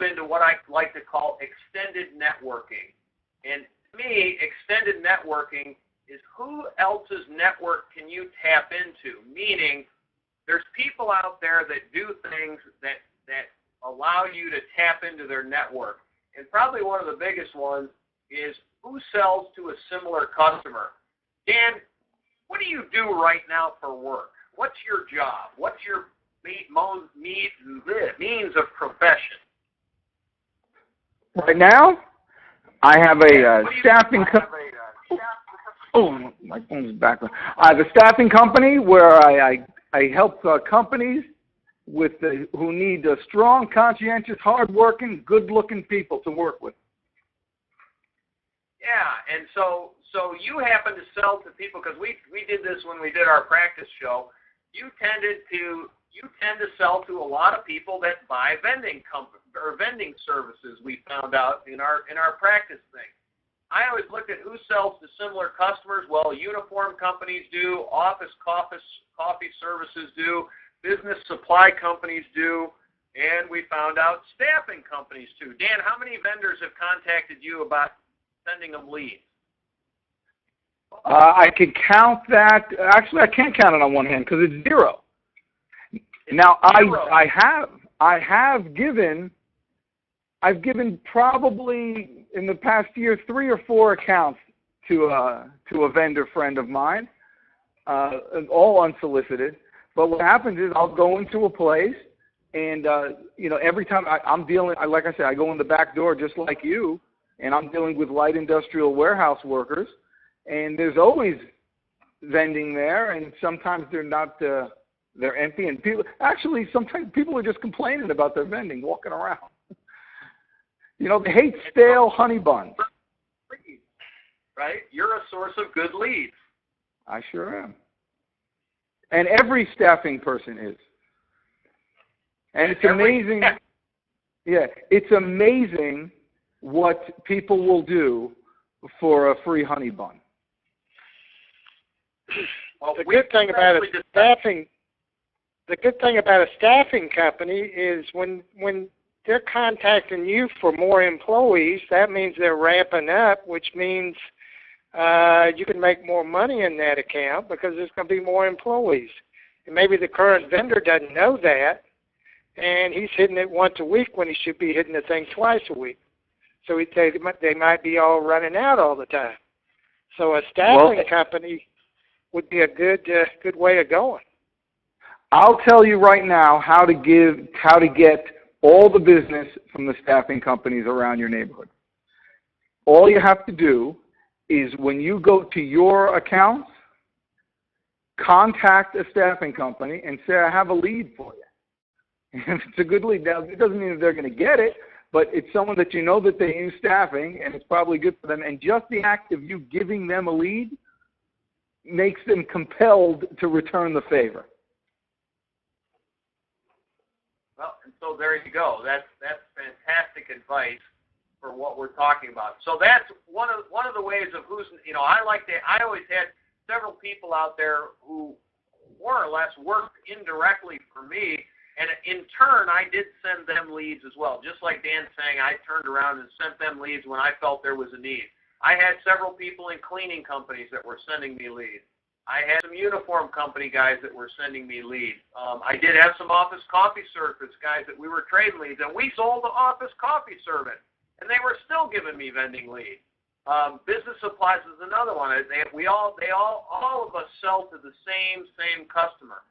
move into what I like to call extended networking. And to me, extended networking is who else's network can you tap into, meaning there's people out there that do things that allow you to tap into their network. And probably one of the biggest ones is who sells to a similar customer. Dan, what do you do right now for work? What's your job? What's your means of profession? Right now, I have a staffing company. Oh, my phone's back. I have a staffing company where I help companies with who need strong, conscientious, hardworking, good-looking people to work with. Yeah, and so you happen to sell to people, because we did this when we did our practice show. You tend to sell to a lot of people that buy vending services. We found out in our practice thing. I always looked at who sells to similar customers. Well, uniform companies do, office coffee services do, business supply companies do, and we found out staffing companies too. Dan, how many vendors have contacted you about sending them leads? I could count that. Actually, I can't count it on one hand because it's zero. Now, I've given probably in the past year 3 or 4 accounts to a vendor friend of mine, all unsolicited. But what happens is I'll go into a place, and every time I'm dealing, like I said, I go in the back door just like you, and I'm dealing with light industrial warehouse workers, and there's always vending there, and sometimes they're not. They're empty, and sometimes people are just complaining about their vending, walking around. They hate stale honey buns. Right? You're a source of good leads. I sure am. And every staffing person is. And it's amazing. Yeah, it's amazing what people will do for a free honey bun. Well, the good thing about a staffing company is when they're contacting you for more employees, that means they're ramping up, which means you can make more money in that account because there's going to be more employees. And maybe the current vendor doesn't know that, and he's hitting it once a week when he should be hitting the thing twice a week. So they might be all running out all the time. So a staffing company would be a good way of going. I'll tell you right now how to get all the business from the staffing companies around your neighborhood. All you have to do is when you go to your accounts, contact a staffing company and say, I have a lead for you. If it's a good lead, now it doesn't mean that they're going to get it, but it's someone that you know that they use staffing and it's probably good for them. And just the act of you giving them a lead makes them compelled to return the favor. Well, and so there you go. That's fantastic advice for what we're talking about. So that's one of the ways of who's, I always had several people out there who more or less worked indirectly for me, and in turn I did send them leads as well. Just like Dan's saying, I turned around and sent them leads when I felt there was a need. I had several people in cleaning companies that were sending me leads. I had some uniform company guys that were sending me leads. I did have some office coffee service guys that we were trading leads, and we sold the office coffee service, and they were still giving me vending leads. Business supplies is another one. All of us sell to the same customer.